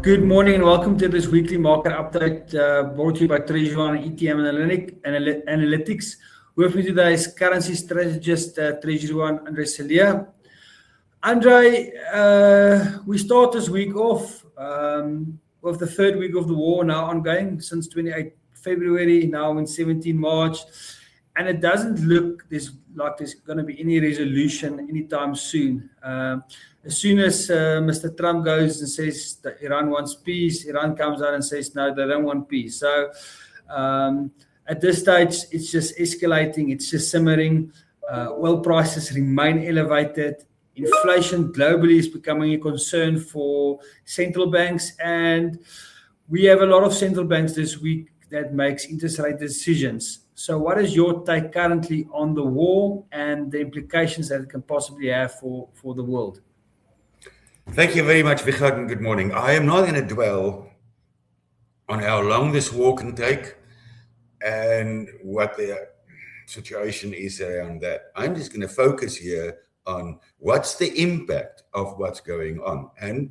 Good morning and welcome to this weekly market update brought to you by Treasury One ETM Analytics. With me today is currency strategist Treasury One, Andre Celia. Andre, we start this week off with the third week of the war now ongoing since 28 February, now in 17 March. And it doesn't look like there's going to be any resolution anytime soon. As soon as Mr. Trump goes and says that Iran wants peace, Iran comes out and says, no, they don't want peace. So at this stage, it's just escalating. It's just simmering. Oil prices remain elevated. Inflation globally is becoming a concern for central banks. And we have a lot of central banks this week that makes interest rate decisions. So what is your take currently on the war and the implications that it can possibly have for the world? Thank you very much, Vichard, and good morning. I am not going to dwell on how long this war can take and what the situation is around that. I'm just going to focus here on what's the impact of what's going on and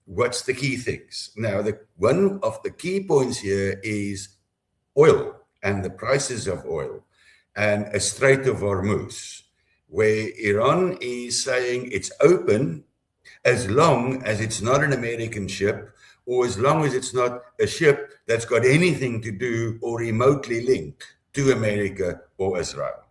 what's the key things. Now, one of the key points here is oil and the prices of oil and a Strait of Hormuz, where Iran is saying it's open as long as it's not an American ship or as long as it's not a ship that's got anything to do or remotely linked to America or Israel.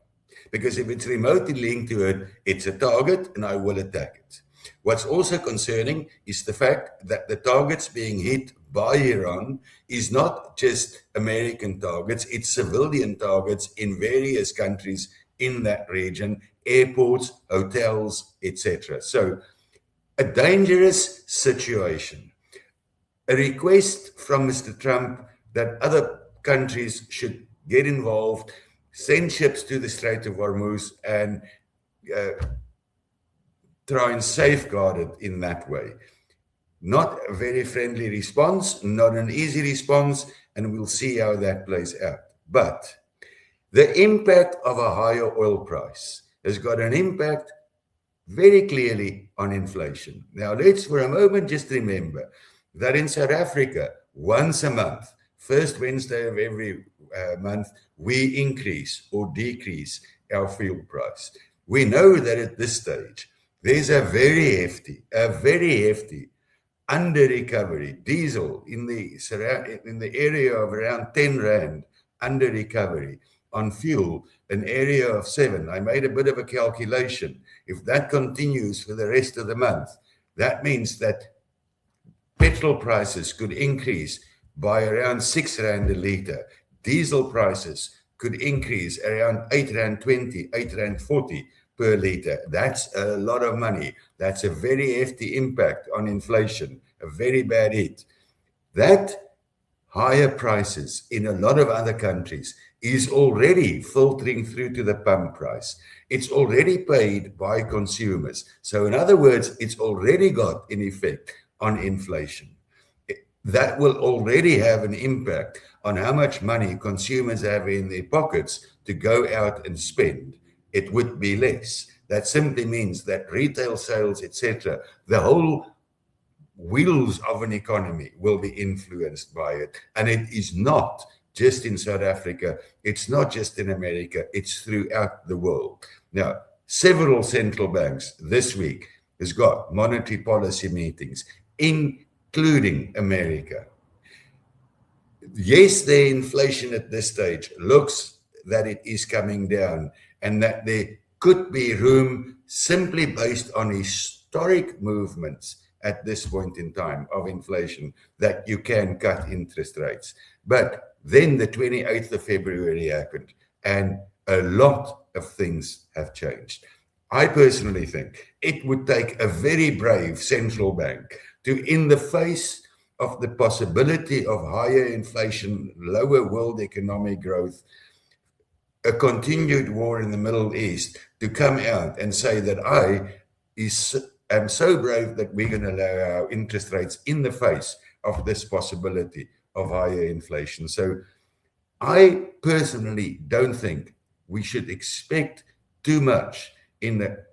Because if it's remotely linked to it, it's a target and I will attack it. What's also concerning is the fact that the targets being hit by Iran is not just American targets, it's civilian targets in various countries in that region, airports, hotels, etc. So a dangerous situation. A request from Mr. Trump that other countries should get involved, send ships to the Strait of Hormuz and try and safeguard it in that way. Not a very friendly response, not an easy response, and we'll see how that plays out. But the impact of a higher oil price has got an impact very clearly on inflation. Now, let's for a moment just remember that in South Africa, once a month, first Wednesday of every month, we increase or decrease our fuel price. We know that at this stage, there's a very hefty under recovery diesel in the area of around 10 Rand under recovery on fuel, an area of 7. I made a bit of a calculation. If that continues for the rest of the month, that means that petrol prices could increase by around 6 Rand a litre. Diesel prices could increase around 8.20 Rand, 8.40 Rand per litre. That's a lot of money. That's a very hefty impact on inflation, a very bad hit. That higher prices in a lot of other countries is already filtering through to the pump price. It's already paid by consumers. So in other words, it's already got an effect on inflation. That will already have an impact on how much money consumers have in their pockets to go out and spend. It would be less. That simply means that retail sales, etc., the whole wheels of an economy will be influenced by it. And it is not just in South Africa, it's not just in America, it's throughout the world. Now, several central banks this week has got monetary policy meetings, including America. Yes, the inflation at this stage looks that it is coming down and that there could be room simply based on historic movements at this point in time of inflation that you can cut interest rates. But then the 28th of February happened and a lot of things have changed. I personally think it would take a very brave central bank to, in the face of the possibility of higher inflation, lower world economic growth, a continued war in the Middle East, to come out and say that I am so brave that we're going to lower our interest rates in the face of this possibility of higher inflation. So I personally don't think we should expect too much in the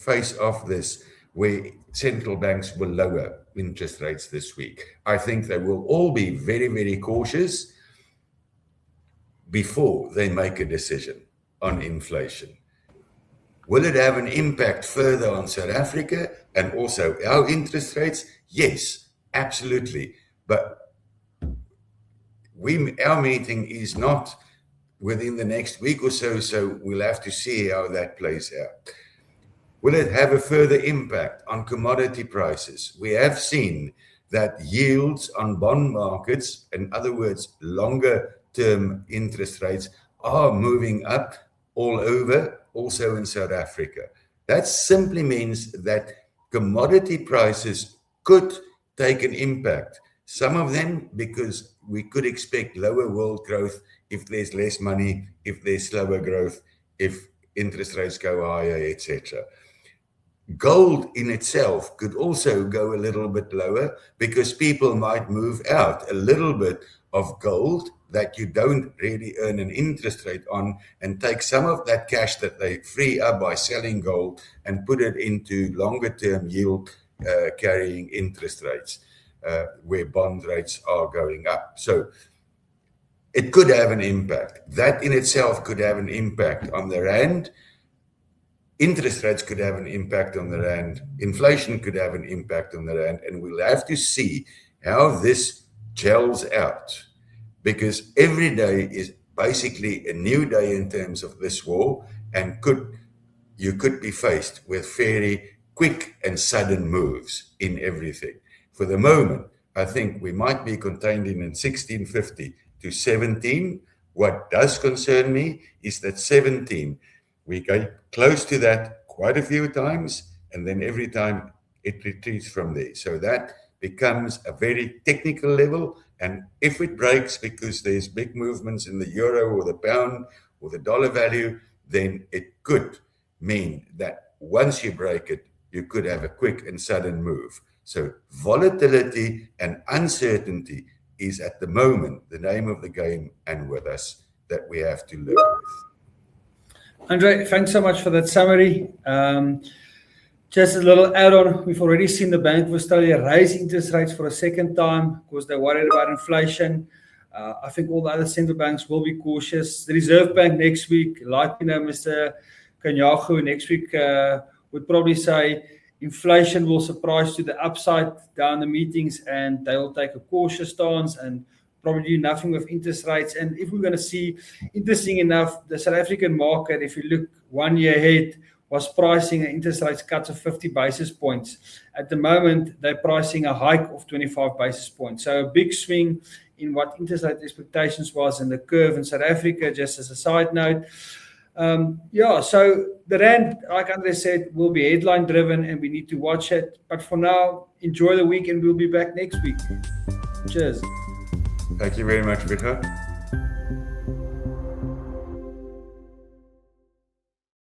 face of this where central banks will lower interest rates this week. I think they will all be very, very cautious before they make a decision on inflation. Will it have an impact further on South Africa and also our interest rates? Yes, absolutely. But our meeting is not within the next week or so, so we'll have to see how that plays out. Will it have a further impact on commodity prices? We have seen that yields on bond markets, in other words, longer term interest rates, are moving up all over, also in South Africa. That simply means that commodity prices could take an impact. Some of them because we could expect lower world growth if there's less money, if there's slower growth, if interest rates go higher, etc. Gold in itself could also go a little bit lower because people might move out a little bit of gold that you don't really earn an interest rate on and take some of that cash that they free up by selling gold and put it into longer term yield carrying interest rates where bond rates are going up. So it could have an impact. That in itself could have an impact on the rand. Interest rates could have an impact on the rand. Inflation could have an impact on the rand. And we'll have to see how this gels out, because every day is basically a new day in terms of this war, and you could be faced with very quick and sudden moves in everything. For the moment, I think we might be contained in 1650 to 17. What does concern me is that 17, we get close to that quite a few times, and then every time it retreats from there. So that becomes a very technical level, and if it breaks because there's big movements in the euro or the pound or the dollar value, then it could mean that once you break it, you could have a quick and sudden move. So volatility and uncertainty is at the moment the name of the game, and with us, that we have to live with. Andre, thanks so much for that summary. Just a little add-on, we've already seen the Bank of Australia raise interest rates for a second time because they're worried about inflation. I think all the other central banks will be cautious. The Reserve Bank next week, like Mr. Kganyago next week, would probably say inflation will surprise to the upside down the meetings, and they will take a cautious stance and probably do nothing with interest rates. And if we're going to see, interesting enough, the South African market, if you look 1 year ahead, was pricing an interest rates cuts of 50 basis points. At the moment, they're pricing a hike of 25 basis points. So a big swing in what interest rate expectations was in the curve in South Africa, just as a side note. So the rand, like Andre said, will be headline driven and we need to watch it. But for now, enjoy the week and we'll be back next week. Cheers. Thank you very much, Victor.